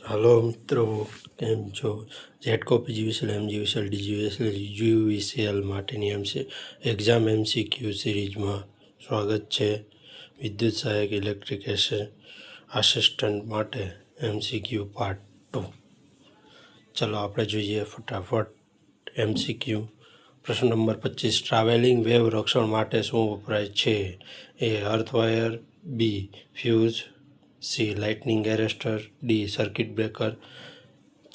હાલો મિત્રો, કેમ છો? ઝેડકો પીજીવીસીએલ એમજીવીસીએલ ડીજીવીસીએલ યુવીસીએલ માટેની એક્ઝામ MCQ સિરીઝમાં સ્વાગત છે. વિદ્યુત સહાયક ઇલેક્ટ્રિક આસિસ્ટન્ટ માટે MCQ પાર્ટ 2. ચલો આપણે જોઈએ ફટાફટ MCQ. પ્રશ્ન નંબર 25. ટ્રાવેલિંગ વેવ રક્ષણ માટે શું વપરાય છે? A. અર્થવાયર, B. Fuse, C. Lightning arrester, D. Circuit breaker.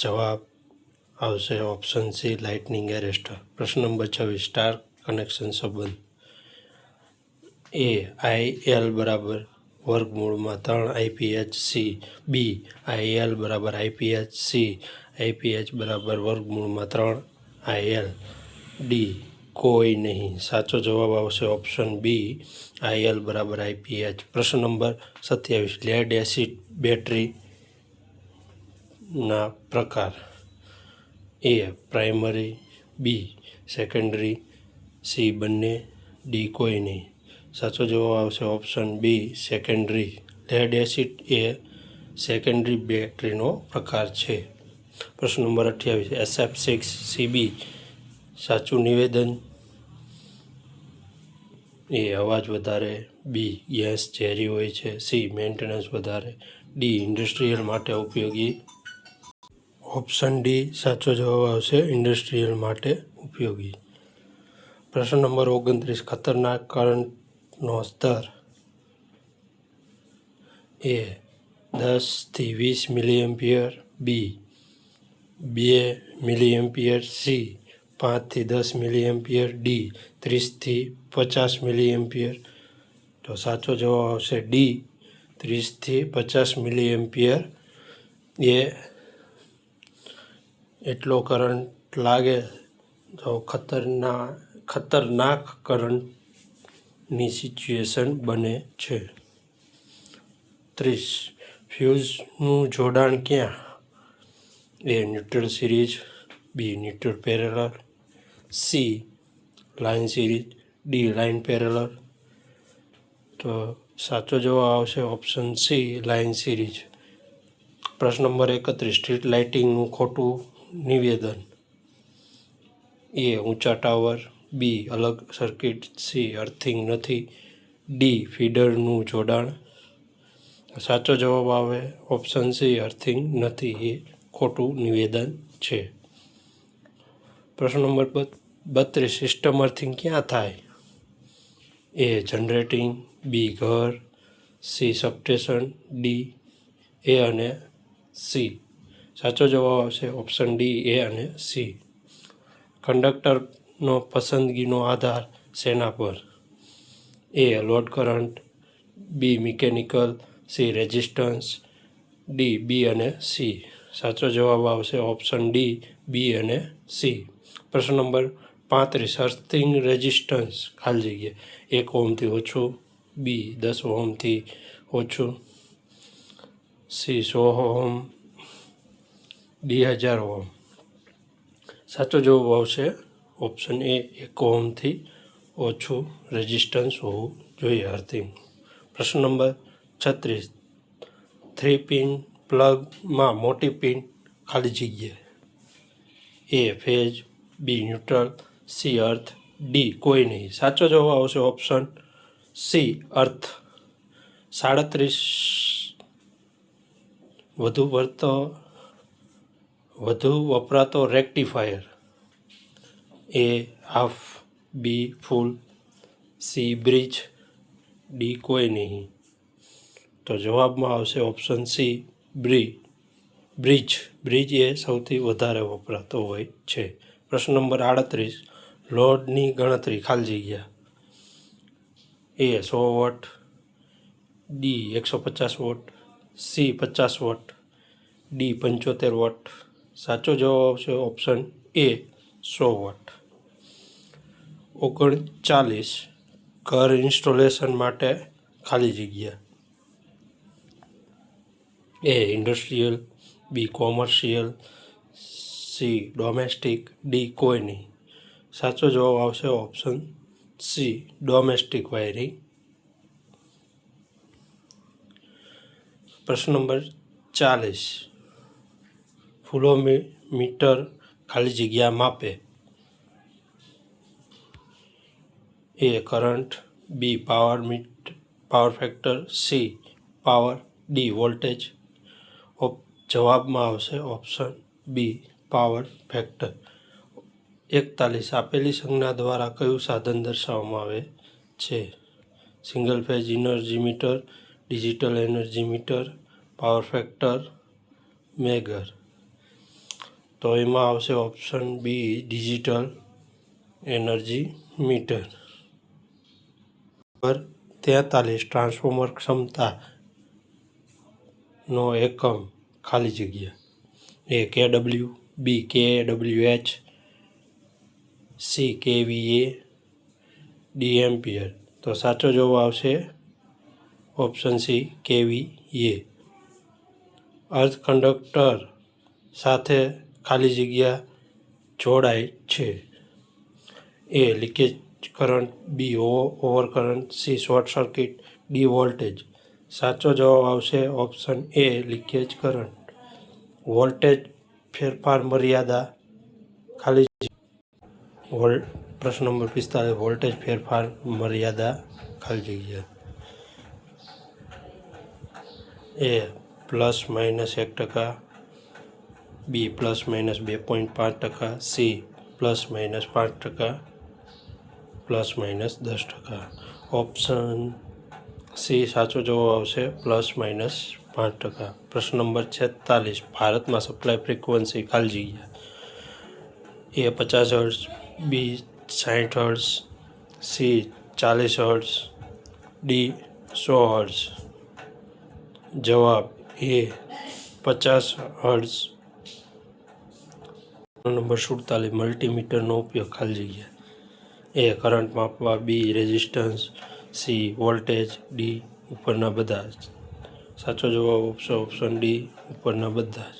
જવાબ આવશે ઓપ્શન C. Lightning arrester. પ્રશ્ન નંબર 26. સ્ટાર કનેક્શન સંબંધ. A. IL બરાબર વર્ગમૂળમાં 3 IPH. C. B. IL બરાબર IPH. C. IPH બરાબર વર્ગમૂળમાં 3 IL. D. કોઈ નહીં. સાચો જવાબ આવશે ઓપ્શન B. IL બરાબર IPH. પ્રશ્ન નંબર 27. લેડ એસિડ બેટરીના પ્રકાર. A. Primary, B. Secondary, C. બંને, D. કોઈ નહીં. સાચો જવાબ આવશે option B. Secondary. Lead acid એ સેકન્ડરી બેટરીનો પ્રકાર છે. પ્રશ્ન નંબર 28. SF6CB સાચું નિવેદન. A. અવાજ વધારે, B. ગેસ ઝેરી હોય છે, C. મેન્ટેનન્સ વધારે, D. ઇન્ડસ્ટ્રીયલ માટે ઉપયોગી. ઓપ્શન D સાચો જવાબ આવશે ઇન્ડસ્ટ્રીયલ માટે ઉપયોગી. પ્રશ્ન નંબર 29. ખતરનાક કરંટનો સ્તર. A. 10 થી 20 મિલીએમ્પિયર, B. 2 મિલીએમ્પિયર, C. 5 થી 10 મિલીએમ્પિયર, D. 30 થી 50 મિલીએમ્પિયર. તો સાચો જવાબ આવશે D. 30 થી 50 મિલીએમ્પિયર. એ એટલો કરંટ લાગે તો ખતરનાક કરંટની સિચ્યુએશન બને છે. 30. ફ્યુઝનું જોડાણ ક્યાં? A. Neutral series, B. Neutral parallel, C. Line series, D. Line parallel. તો સાચો જવાબ આવશે ઓપ્શન C. Line series. પ્રશ્ન નંબર 31. સ્ટ્રીટ લાઇટિંગનું ખોટું નિવેદન. A. ઊંચા ટાવર, B. અલગ સર્કિટ, C. અર્થિંગ નથી, D. ફીડરનું જોડાણ. સાચો જવાબ આવે ઓપ્શન C. અર્થિંગ નથી, એ ખોટું નિવેદન છે. પ્રશ્ન નંબર 32. સિસ્ટમ અર્થિંગ ક્યાં થાય? A. Generating, B. ઘર, C. Substation, D. A અને C. સાચો જવાબ આવશે ઓપ્શન D. A અને C. કંડક્ટરનો પસંદગીનો આધાર શેના પર? A. Load current, B. Mechanical, C. Resistance, D. B અને C. સાચો જવાબ આવશે ઓપ્શન D. B અને C. પ્રશ્ન નંબર 35. અર્થિંગ રેઝિસ્ટન્સ ખાલી જગ્યા 1 ઓહ્મથી ઓછું, B. 10 ઓહ્મથી ઓછું, C. 100 ohm, D. 1000 ઓહ્મ. સાચો જવાબ આવશે ઓપ્શન A. 1 ઓહ્મથી ઓછું રેઝિસ્ટન્સ હોવું જોઈએ અર્થિંગ. પ્રશ્ન નંબર 36. 3 પિન પ્લગમાં મોટી પિન ખાલી જગ્યા. A. Phase, B. Neutral, C. Earth, D. કોઈ નહીં. સાચો જવાબ આવશે ઓપ્શન C. અર્થ. 37. વધુ વપરાતો rectifier. A. Half, B. Full, C. Bridge, D. કોઈ નહીં. તો જવાબમાં આવશે ઓપ્શન C. બ્રિજ. બ્રિજ એ સૌથી વધારે વપરાતો હોય છે. પ્રશ્ન નંબર 38. લોડની ગણતરી ખાલી જગ્યા. A. 100 watt, D. 150 watt, C. 50 watt, D. 75 watt. સાચો જવાબ આવશે ઓપ્શન A. 100 વોટ. 39. ઘર ઇન્સ્ટોલેશન માટે ખાલી જગ્યા. A. Industrial, B. Commercial, C. Domestic, D. કોઈ નહીં. સાચો જવાબ આવશે ઓપ્શન C. Domestic wiring. પ્રશ્ન નંબર 40. ફ્લોમીટર ખાલી જગ્યા માપે? A current, B power factor, C power, D voltage. જવાબમાં આવશે ઓપ્શન બી પાવર ફેક્ટર. 41 આપેલી સંજ્ઞા દ્વારા કયું સાધન દર્શાવવામાં આવે છે? Single phase energy meter, digital energy meter, power factor, megger. તો એમાં આવશે option B digital energy meter. 43 transformer ક્ષમતા નો એકમ ખાલી જગ્યા. A K W, B K W H, C K V A, D ampere. તો સાચો જવાબ આવશે ઓપ્શન સી કેવીએ. અર્ધ કંડક્ટર સાથે ખાલી જગ્યા જોડાય છે. A leakage current, B over current, C short circuit, D voltage. સાચો જવાબ આવશે option A leakage current. Voltage ફેરફાર મર્યાદા ખાલી પ્રશ્ન નંબર 45 વોલ્ટેજ ફેરફાર મર્યાદા ખાલી જગ્યા. એ ±1%, બી ±2.5%, સી ±5%, ±10%. ઓપ્શન સી સાચો જવાબ આવશે ±5%. પ્રશ્ન નંબર 46 ભારતમાં સપ્લાય ફ્રીક્વન્સી ખાલી જગ્યા. એ 50 હર્ટ્ઝ, બી 60 hertz, C 40 hertz, D 100 hertz. જવાબ એ 50 હર્ટ્ઝ. નંબર 47 મલ્ટીમીટરનો ઉપયોગ ખાલી જગ્યા. એ કરંટ માપવા, બી રેઝિસ્ટન્સ, સી વોલ્ટેજ, ડી ઉપરના બધા જ. સાચો જવાબ ઓપ્શન ડી ઉપરના બધા જ.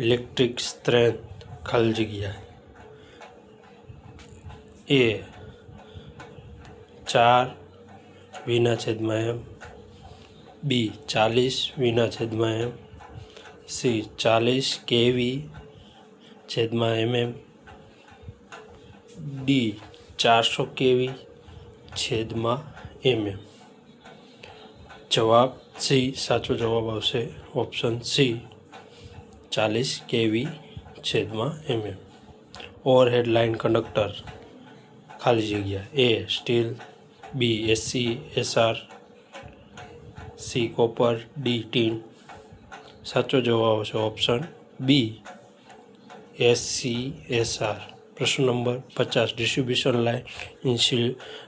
ઇલેક્ટ્રિક સ્ટ્રેન્થ ખાલી જગ્યા. A 4V/m, B 40V/m, C 40 kV/mm, D 400 kV/mm. જવાબ સી સાચો જવાબ આવશે option C 40 kV/mm. Overhead line conductor ખાલી જગ્યા. A steel, B S C S R, C copper, D tin. સાચો જવાબ આવશે ઓપ્શન બી SCSR. પ્રશ્ન નંબર 50 ડિસ્ટ્રીબ્યુશન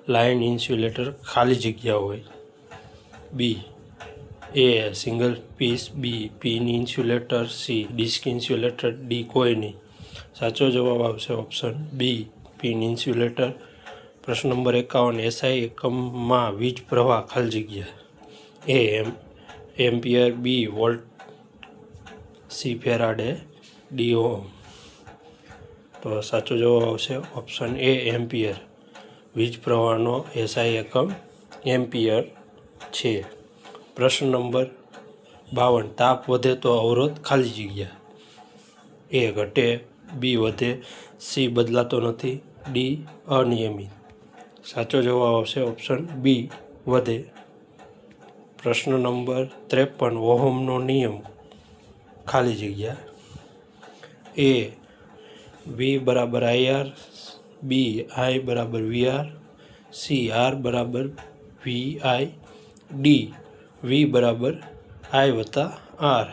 લાઇન ઇન્સ્યુલેટર ખાલી જગ્યા હોય. B A single piece, B pin insulator, C disc insulator, D કોઈ નહીં. સાચો જવાબ આવશે ઓપ્શન બી પિન ઇન્સ્યુલેટર. પ્રશ્ન નંબર 51 એસઆઈ એકમમાં વીજ પ્રવાહ ખાલી જગ્યા. A ampere, B volt, C Faraday, D ohm. તો સાચો જવાબ આવશે ઓપ્શન એ એમ્પિયર. વીજ પ્રવાહનો એસઆઈ એકમ એમ્પિયર છે. પ્રશ્ન નંબર 52 તાપ વધે તો અવરોધ ખાલી જગ્યા. એ ઘટે, બી વધે, સી બદલાતો નથી, ડી અનિયમિત. સાચો જવાબ આવશે ઓપ્શન બી વધે. પ્રશ્ન નંબર 53 ઓહમનો નિયમ ખાલી જગ્યા. A V = IR, B I = VR, C R = VI, D V = I/R.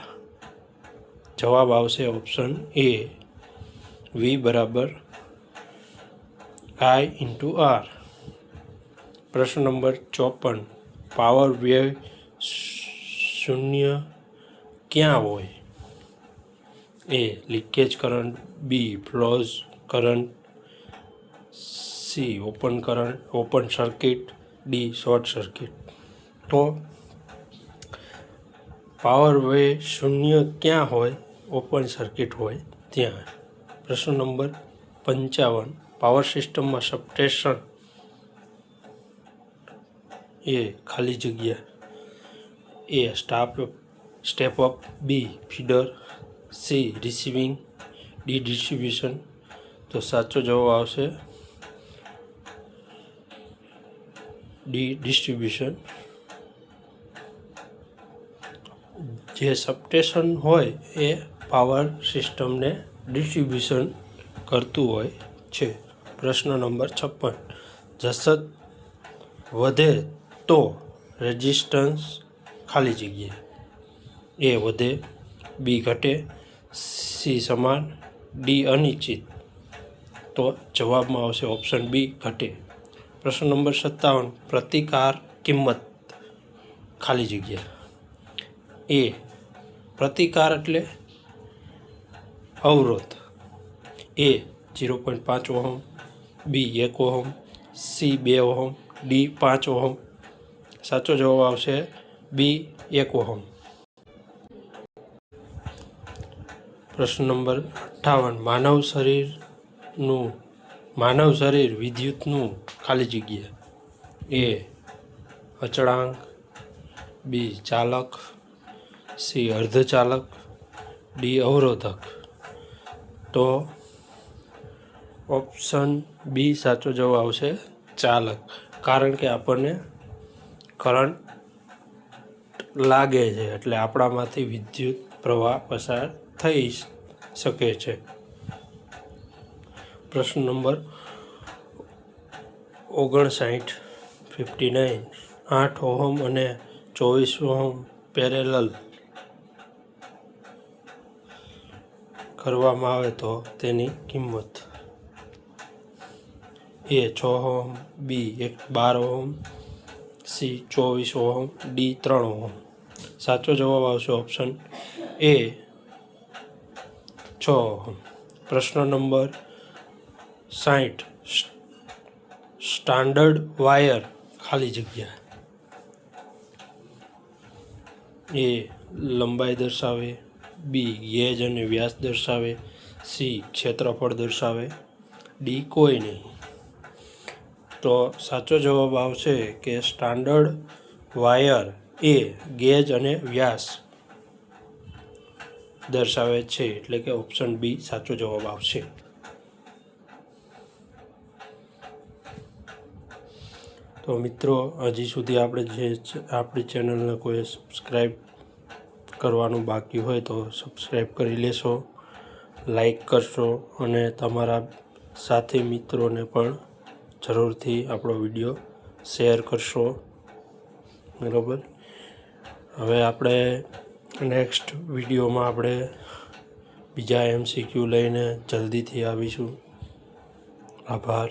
જવાબ આવશે ઓપ્શન એ V = I/R. પ્રશ્ન નંબર 54 પાવર વ્યય શૂન્ય ક્યાં હોય? A leakage current, B flows current, C open circuit, D short circuit. તો પાવર વ્યય શૂન્ય ક્યાં હોય? ઓપન સર્કિટ હોય ત્યાં. પ્રશ્ન નંબર 55 પાવર સિસ્ટમમાં સબસ્ટેશન એ ખાલી જગ્યા. A step up, B feeder, C receiving, D distribution. તો સાચો જવાબ આવશે ડી ડિસ્ટ્રીબ્યુશન. જે સબસ્ટેશન હોય એ પાવર સિસ્ટમને ડિસ્ટ્રીબ્યુશન કરતું હોય છે. પ્રશ્ન નંબર 56. જસત વધે તો રેઝિસ્ટન્સ ખાલી જગ્યા. એ વધે, બી ઘટે, સી સમાન, ડી અનિશ્ચિત. તો જવાબમાં આવશે ઓપ્શન બી ઘટે. પ્રશ્ન નંબર 57. પ્રતિકાર કિંમત ખાલી જગ્યા. એ પ્રતિકાર એટલે અવરોધ. એ 0.5 ઓહમ, બી 1 ohm, C 2 ohm, D 5 ohm. સાચો જવાબ આવશે બી 1 ઓહમ. પ્રશ્ન નંબર 58. માનવ શરીર વિદ્યુતનું ખાલી જગ્યા. એ અચળાંક, બી ચાલક, સી અર્ધચાલક, ડી અવરોધક. તો ઓપ્શન બી સાચો જવાબ આવશે ચાલક. કારણ કે આપણને કરંટ લાગે છે એટલે આપણામાંથી વિદ્યુત પ્રવાહ પસાર થઈ શકે છે. પ્રશ્ન નંબર 59. 8 ઓહમ અને 24 ઓહમ પેરેલલ કરવામાં આવે તો તેની કિંમત. એ 6 ઓહમ, બી 12 ohm, C 24 ohm, D 3 ohm. સાચો જવાબ આવશે ઓપ્શન એ 6 ઓહમ. પ્રશ્ન નંબર 60. સ્ટાન્ડર્ડ વાયર ખાલી જગ્યા. એ લંબાઈ દર્શાવે, બી ગેજ અને વ્યાસ દર્શાવે, સી ક્ષેત્રફળ દર્શાવે, ડી કોઈ નહીં. તો સાચો જવાબ આવશે કે સ્ટાન્ડર્ડ વાયર એ ગેજ અને વ્યાસ દર્શાવે છે, એટલે કે ઓપ્શન બી સાચો જવાબ આવશે. તો મિત્રો, હજી સુધી આપણી ચેનલને કોઈ સબસ્ક્રાઈબ કરવાનું બાકી હોય તો સબસ્ક્રાઈબ કરી લેશો, લાઈક કરશો અને તમારા સાથી મિત્રોને પણ જરૂરથી આપણો વિડીયો શેર કરશો. બરાબર. હવે આપણે નેક્સ્ટ વિડીયોમાં આપણે બીજા MCQ લઈને જલ્દીથી આવીશું. આભાર.